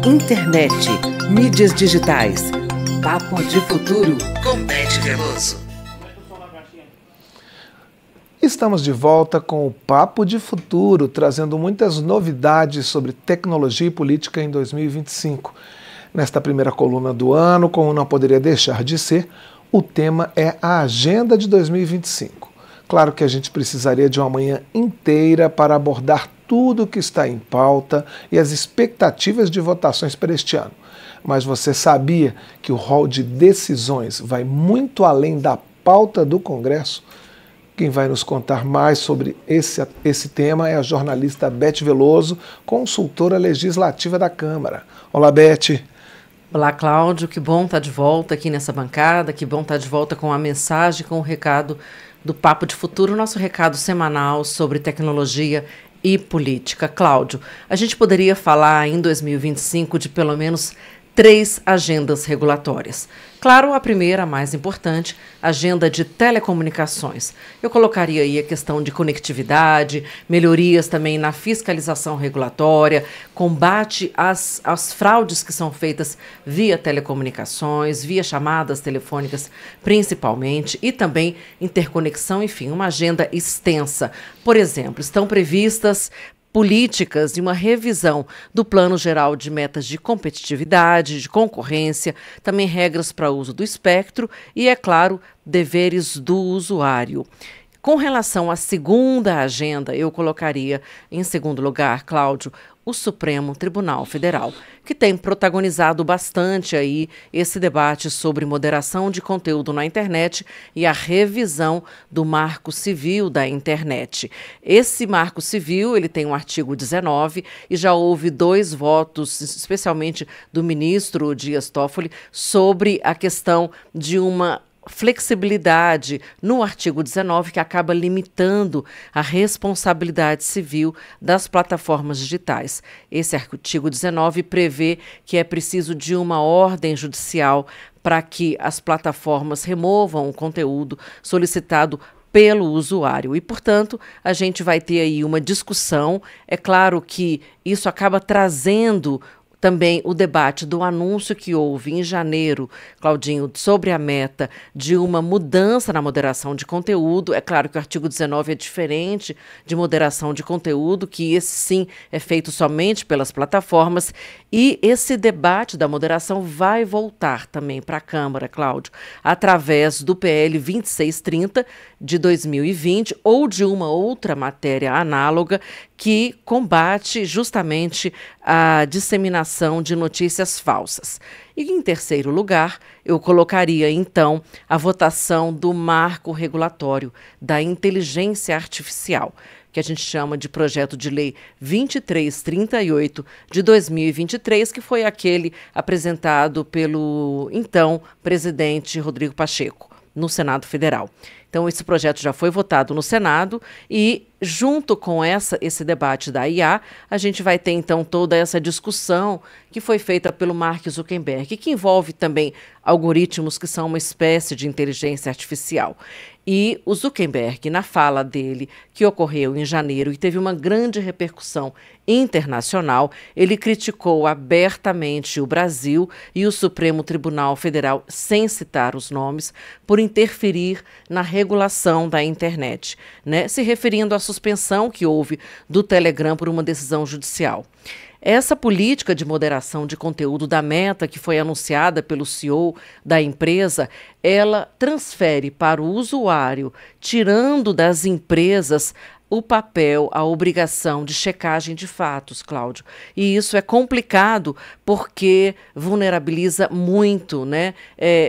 Internet, mídias digitais, Papo de Futuro com Beth Veloso. Estamos de volta com o Papo de Futuro, trazendo muitas novidades sobre tecnologia e política em 2025. Nesta primeira coluna do ano, como não poderia deixar de ser, o tema é a Agenda de 2025. Claro que a gente precisaria de uma manhã inteira para abordar tudo o que está em pauta e as expectativas de votações para este ano. Mas você sabia que o rol de decisões vai muito além da pauta do Congresso? Quem vai nos contar mais sobre esse tema é a jornalista Beth Veloso, consultora legislativa da Câmara. Olá, Beth. Olá, Cláudio. Que bom estar de volta aqui nessa bancada, que bom estar de volta com a mensagem, com o recado do Papo de Futuro, nosso recado semanal sobre tecnologia e política. Cláudio, a gente poderia falar em 2025 de pelo menos 3 agendas regulatórias. Claro, a primeira, a mais importante, agenda de telecomunicações. Eu colocaria aí a questão de conectividade, melhorias também na fiscalização regulatória, combate às fraudes que são feitas via telecomunicações, via chamadas telefônicas principalmente, e também interconexão, enfim, uma agenda extensa. Por exemplo, estão previstas políticas e uma revisão do Plano Geral de Metas de Competitividade, de Concorrência, também regras para uso do espectro e, é claro, deveres do usuário. Com relação à segunda agenda, eu colocaria em segundo lugar, Cláudio, o Supremo Tribunal Federal, que tem protagonizado bastante aí esse debate sobre moderação de conteúdo na internet e a revisão do Marco Civil da internet. Esse Marco Civil, ele tem um artigo 19 e já houve 2 votos, especialmente do ministro Dias Toffoli, sobre a questão de uma flexibilidade no artigo 19 que acaba limitando a responsabilidade civil das plataformas digitais. Esse artigo 19 prevê que é preciso de uma ordem judicial para que as plataformas removam o conteúdo solicitado pelo usuário e, portanto, a gente vai ter aí uma discussão. É claro que isso acaba trazendo também o debate do anúncio que houve em janeiro, Claudinho, sobre a meta de uma mudança na moderação de conteúdo. É claro que o artigo 19 é diferente de moderação de conteúdo, que esse sim é feito somente pelas plataformas, e esse debate da moderação vai voltar também para a Câmara, Cláudio, através do PL 2630 de 2020 ou de uma outra matéria análoga que combate justamente a disseminação de notícias falsas. E, em terceiro lugar, eu colocaria, então, a votação do marco regulatório da inteligência artificial, que a gente chama de projeto de lei 2338 de 2023, que foi aquele apresentado pelo, então, presidente Rodrigo Pacheco, no Senado Federal. Então, esse projeto já foi votado no Senado e, junto com esse debate da IA, a gente vai ter, então, toda essa discussão que foi feita pelo Mark Zuckerberg, que envolve também algoritmos que são uma espécie de inteligência artificial. E o Zuckerberg, na fala dele, que ocorreu em janeiro e teve uma grande repercussão internacional, ele criticou abertamente o Brasil e o Supremo Tribunal Federal, sem citar os nomes, por interferir na regulação da internet, né? Se referindo à suspensão que houve do Telegram por uma decisão judicial. Essa política de moderação de conteúdo da Meta, que foi anunciada pelo CEO da empresa, ela transfere para o usuário, tirando das empresas o papel, a obrigação de checagem de fatos, Cláudio. E isso é complicado porque vulnerabiliza muito, né,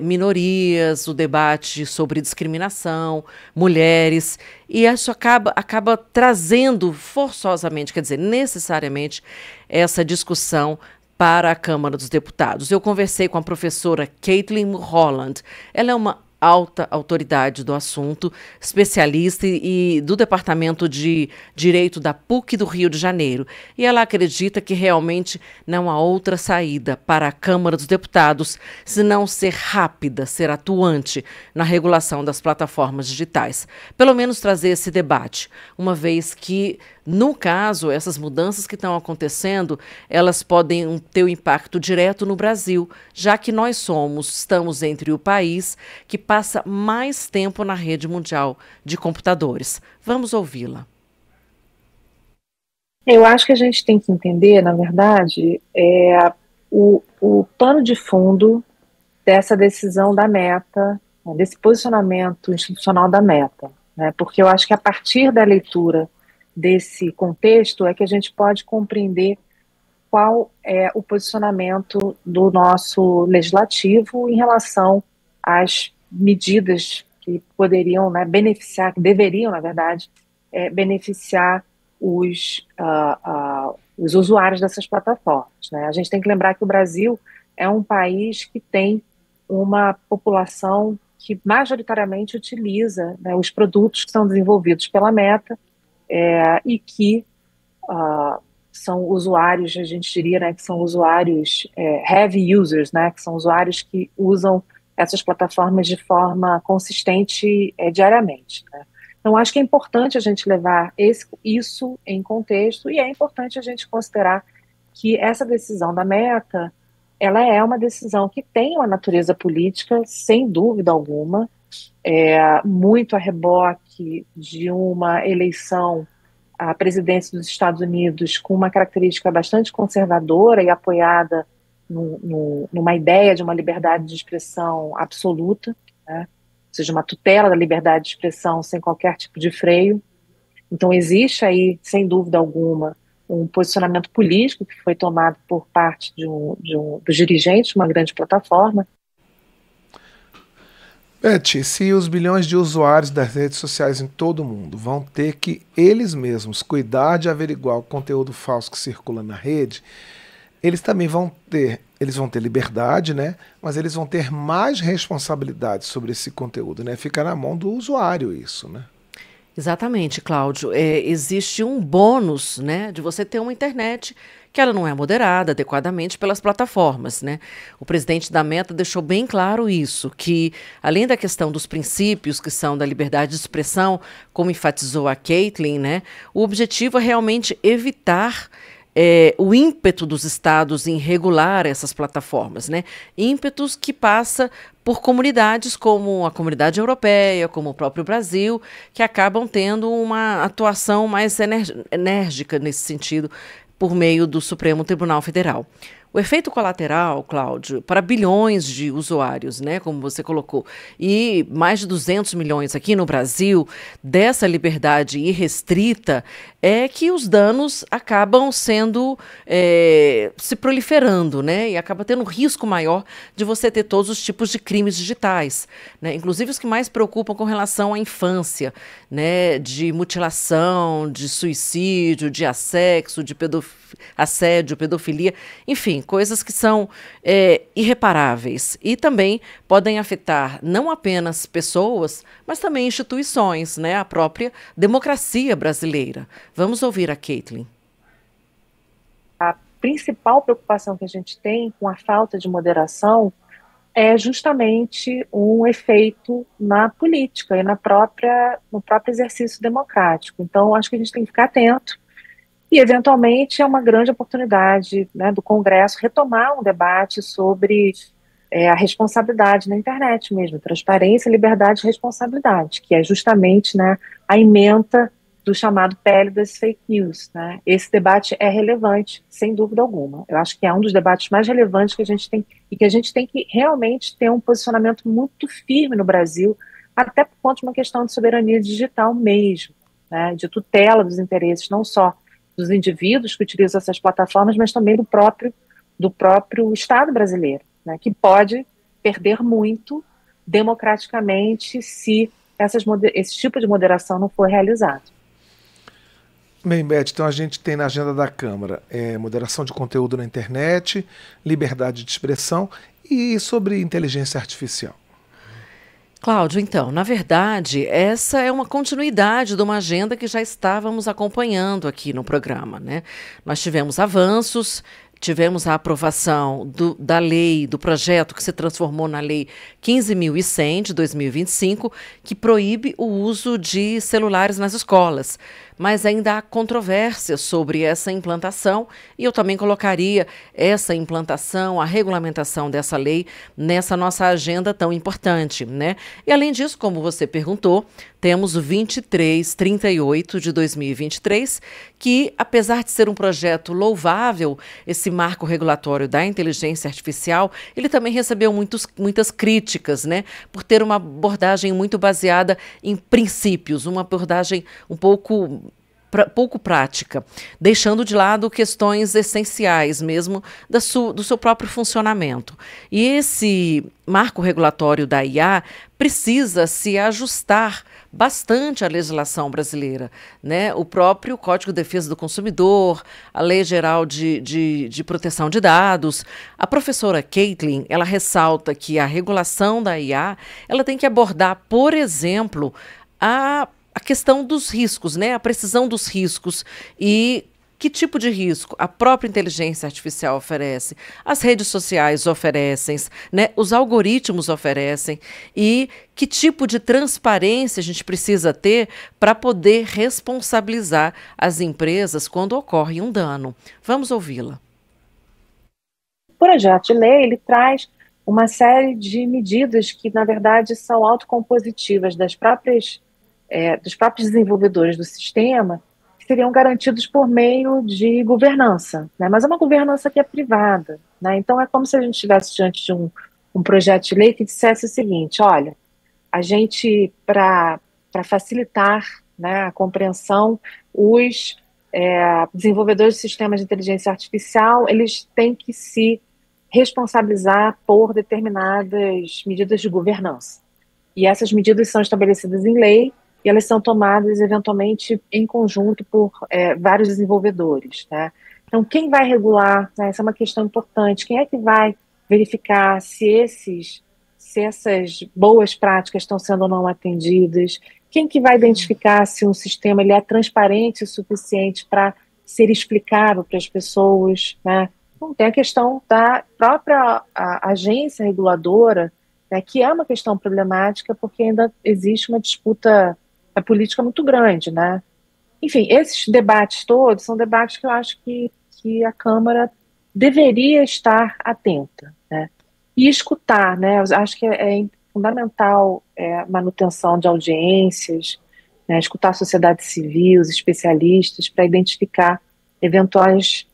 minorias, o debate sobre discriminação, mulheres, e isso acaba trazendo forçosamente, quer dizer, necessariamente, essa discussão para a Câmara dos Deputados. Eu conversei com a professora Caitlin Holland. Ela é uma alta autoridade do assunto, especialista e do Departamento de Direito da PUC do Rio de Janeiro. E ela acredita que realmente não há outra saída para a Câmara dos Deputados senão ser rápida, ser atuante na regulação das plataformas digitais. Pelo menos trazer esse debate, uma vez que No caso, essas mudanças que estão acontecendo, elas podem ter um impacto direto no Brasil, já que estamos entre o país que passa mais tempo na rede mundial de computadores. Vamos ouvi-la. Eu acho que a gente tem que entender, na verdade, o pano de fundo dessa decisão da Meta, né, desse posicionamento institucional da Meta, né, porque eu acho que a partir da leitura desse contexto é que a gente pode compreender qual é o posicionamento do nosso legislativo em relação às medidas que poderiam, né, beneficiar, que deveriam, na verdade, beneficiar os usuários dessas plataformas, né? A gente tem que lembrar que o Brasil é um país que tem uma população que majoritariamente utiliza, né, os produtos que são desenvolvidos pela Meta e que são usuários, a gente diria, né, que são usuários heavy users, né, que são usuários que usam essas plataformas de forma consistente diariamente, né? Então, acho que é importante a gente levar isso em contexto e é importante a gente considerar que essa decisão da Meta, ela é uma decisão que tem uma natureza política, sem dúvida alguma, muito a reboque de uma eleição à presidência dos Estados Unidos com uma característica bastante conservadora e apoiada numa ideia de uma liberdade de expressão absoluta, né? Ou seja, uma tutela da liberdade de expressão sem qualquer tipo de freio. Então existe aí, sem dúvida alguma, um posicionamento político que foi tomado por parte dos dirigentes de uma grande plataforma. Beth, se os bilhões de usuários das redes sociais em todo o mundo vão ter que eles mesmos cuidar de averiguar o conteúdo falso que circula na rede, eles também vão ter liberdade, né? Mas eles vão ter mais responsabilidade sobre esse conteúdo, né? Fica na mão do usuário isso, né? Exatamente, Cláudio. Existe um bônus, né, de você ter uma internet que ela não é moderada adequadamente pelas plataformas, né? O presidente da Meta deixou bem claro isso, que além da questão dos princípios que são da liberdade de expressão, como enfatizou a Caitlin, né, o objetivo é realmente evitar o ímpeto dos estados em regular essas plataformas, né? Ímpetos que passa por comunidades como a comunidade europeia, como o próprio Brasil, que acabam tendo uma atuação mais enérgica nesse sentido por meio do Supremo Tribunal Federal. O efeito colateral, Cláudio, para bilhões de usuários, né, como você colocou, e mais de 200 milhões aqui no Brasil, dessa liberdade irrestrita, é que os danos acabam sendo, se proliferando, né, e acaba tendo um risco maior de você ter todos os tipos de crimes digitais, né, inclusive os que mais preocupam com relação à infância, né, de mutilação, de suicídio, de assédio, assédio, pedofilia, enfim, coisas que são irreparáveis e também podem afetar não apenas pessoas, mas também instituições, né, a própria democracia brasileira. Vamos ouvir a Caitlin. A principal preocupação que a gente tem com a falta de moderação é justamente um efeito na política e no próprio exercício democrático. Então, acho que a gente tem que ficar atento. E, eventualmente, é uma grande oportunidade, né, do Congresso retomar um debate sobre a responsabilidade na internet mesmo, transparência, liberdade e responsabilidade, que é justamente, né, a ementa do chamado PL das fake news, né? Esse debate é relevante, sem dúvida alguma. Eu acho que é um dos debates mais relevantes que a gente tem, e que a gente tem que realmente ter um posicionamento muito firme no Brasil, até por conta de uma questão de soberania digital mesmo, né, de tutela dos interesses, não só dos indivíduos que utilizam essas plataformas, mas também do próprio Estado brasileiro, né, que pode perder muito democraticamente se esse tipo de moderação não for realizado. Bem, Beth, então a gente tem na agenda da Câmara moderação de conteúdo na internet, liberdade de expressão e sobre inteligência artificial. Cláudio, então, na verdade, essa é uma continuidade de uma agenda que já estávamos acompanhando aqui no programa, né? Nós tivemos avanços, tivemos a aprovação da lei, do projeto que se transformou na Lei 15.100 de 2025, que proíbe o uso de celulares nas escolas. mas ainda há controvérsia sobre essa implantação, e eu também colocaria essa implantação, a regulamentação dessa lei nessa nossa agenda tão importante, né? E além disso, como você perguntou, temos o 2338 de 2023, que, apesar de ser um projeto louvável, esse marco regulatório da inteligência artificial, ele também recebeu muitas críticas, né? Por ter uma abordagem muito baseada em princípios, uma abordagem um pouco prática, deixando de lado questões essenciais mesmo do seu próprio funcionamento. E esse marco regulatório da IA precisa se ajustar bastante à legislação brasileira, né? O próprio Código de Defesa do Consumidor, a Lei Geral de Proteção de Dados. A professora Caitlin, ela ressalta que a regulação da IA, ela tem que abordar, por exemplo, a questão dos riscos, né? A precisão dos riscos e que tipo de risco a própria inteligência artificial oferece, as redes sociais oferecem, né? Os algoritmos oferecem e que tipo de transparência a gente precisa ter para poder responsabilizar as empresas quando ocorre um dano. Vamos ouvi-la. O projeto de lei, ele traz uma série de medidas que, na verdade, são autocompositivas dos próprios desenvolvedores do sistema, que seriam garantidos por meio de governança, né? Mas é uma governança que é privada, né? Então é como se a gente estivesse diante de um projeto de lei que dissesse o seguinte: olha, a gente, para facilitar, né, a compreensão, os desenvolvedores de sistemas de inteligência artificial, eles têm que se responsabilizar por determinadas medidas de governança. E essas medidas são estabelecidas em lei e elas são tomadas, eventualmente, em conjunto por vários desenvolvedores, né? Então, quem vai regular, né, essa é uma questão importante, quem é que vai verificar se essas boas práticas estão sendo ou não atendidas, quem que vai identificar se um sistema ele é transparente o suficiente para ser explicável para as pessoas, né? Então, tem a questão da própria agência reguladora, né, que é uma questão problemática porque ainda existe uma disputa política muito grande, né? Enfim, esses debates todos são debates que eu acho que a Câmara deveria estar atenta, né? E escutar, né? Eu acho que é fundamental a manutenção de audiências, né? Escutar a sociedade civil, os especialistas, para identificar eventuais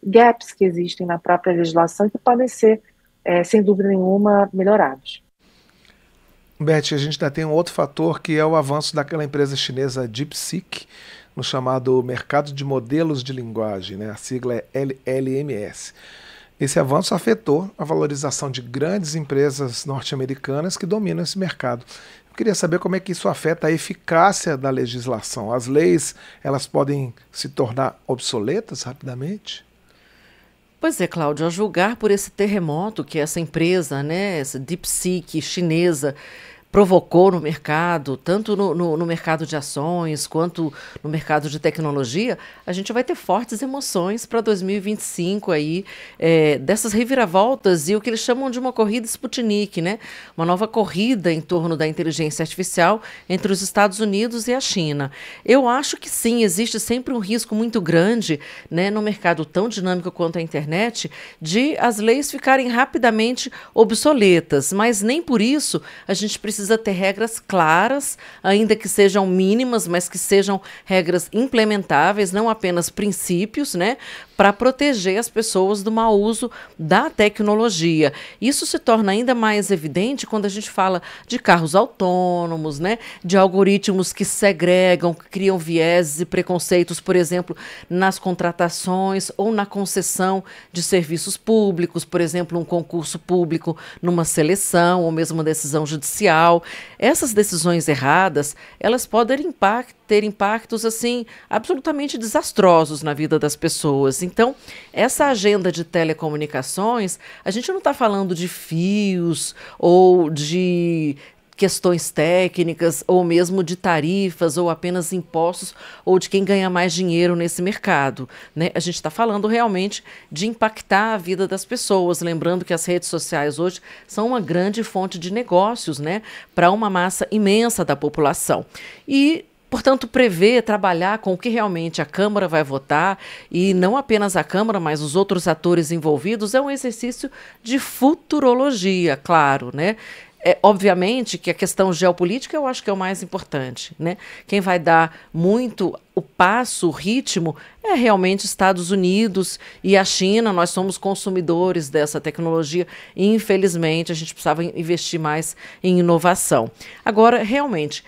gaps que existem na própria legislação e que podem ser, sem dúvida nenhuma, melhorados. Beth, a gente ainda tem um outro fator que é o avanço daquela empresa chinesa DeepSeek no chamado mercado de modelos de linguagem, né? A sigla é LLMS. Esse avanço afetou a valorização de grandes empresas norte-americanas que dominam esse mercado. Eu queria saber como é que isso afeta a eficácia da legislação. As leis, elas podem se tornar obsoletas rapidamente? Pois é, Cláudio, a julgar por esse terremoto que essa empresa, né, essa DeepSeek chinesa, provocou no mercado, tanto no mercado de ações quanto no mercado de tecnologia, a gente vai ter fortes emoções para 2025 aí, dessas reviravoltas e o que eles chamam de uma corrida Sputnik, né? Uma nova corrida em torno da inteligência artificial entre os Estados Unidos e a China. Eu acho que sim, existe sempre um risco muito grande, né, no mercado tão dinâmico quanto a internet, de as leis ficarem rapidamente obsoletas, mas nem por isso a gente precisa ter regras claras, ainda que sejam mínimas, mas que sejam regras implementáveis, não apenas princípios, né, para proteger as pessoas do mau uso da tecnologia. Isso se torna ainda mais evidente quando a gente fala de carros autônomos, né, de algoritmos que segregam, que criam vieses e preconceitos, por exemplo, nas contratações ou na concessão de serviços públicos, por exemplo, um concurso público numa seleção ou mesmo uma decisão judicial. Essas decisões erradas, elas podem ter impactos assim absolutamente desastrosos na vida das pessoas. Então, essa agenda de telecomunicações, a gente não está falando de fios ou de questões técnicas ou mesmo de tarifas ou apenas impostos ou de quem ganha mais dinheiro nesse mercado, né? A gente está falando realmente de impactar a vida das pessoas, lembrando que as redes sociais hoje são uma grande fonte de negócios, né, para uma massa imensa da população. E portanto, prever, trabalhar com o que realmente a Câmara vai votar, e não apenas a Câmara, mas os outros atores envolvidos, é um exercício de futurologia, claro, né? Obviamente que a questão geopolítica eu acho que é o mais importante, né? Quem vai dar muito o passo, o ritmo, é realmente Estados Unidos e a China. Nós somos consumidores dessa tecnologia e, infelizmente, a gente precisava investir mais em inovação. Agora, realmente,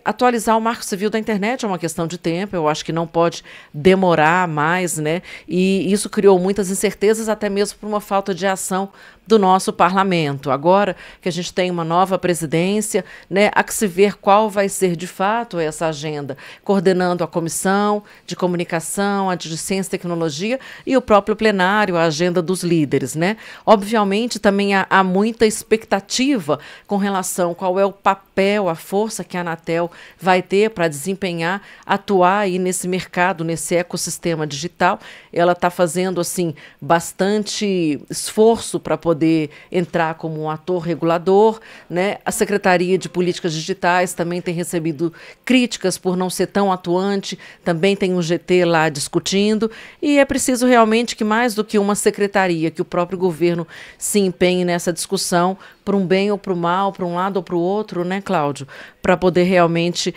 atualizar o Marco Civil da Internet é uma questão de tempo, eu acho que não pode demorar mais, né? E isso criou muitas incertezas, até mesmo por uma falta de ação do nosso parlamento. Agora que a gente tem uma nova presidência, né, há que se ver qual vai ser de fato essa agenda, coordenando a Comissão de Comunicação, a de Ciência e Tecnologia e o próprio plenário, a agenda dos líderes, né? Obviamente também há muita expectativa com relação a qual é o papel, a força que a Anatel vai ter para desempenhar, atuar aí nesse mercado, nesse ecossistema digital. Ela está fazendo assim bastante esforço para poder entrar como um ator regulador, né? A Secretaria de Políticas Digitais também tem recebido críticas por não ser tão atuante, também tem um GT lá discutindo, e é preciso realmente que mais do que uma secretaria, que o próprio governo se empenhe nessa discussão, para um bem ou para o mal, para um lado ou para o outro, né, Cláudio? Para poder realmente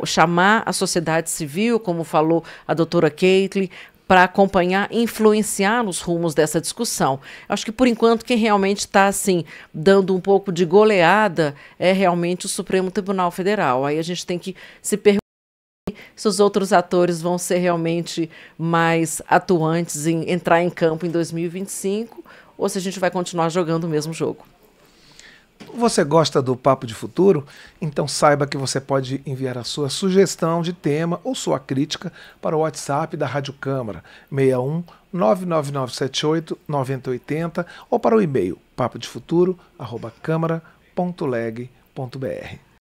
chamar a sociedade civil, como falou a doutora Caitlin, para acompanhar, influenciar nos rumos dessa discussão. Acho que, por enquanto, quem realmente está, assim, dando um pouco de goleada é realmente o Supremo Tribunal Federal. Aí a gente tem que se perguntar se os outros atores vão ser realmente mais atuantes em entrar em campo em 2025 ou se a gente vai continuar jogando o mesmo jogo. Você gosta do Papo de Futuro? Então saiba que você pode enviar a sua sugestão de tema ou sua crítica para o WhatsApp da Rádio Câmara, 61 99978 9080, ou para o e-mail papodefuturo@câmara.leg.br.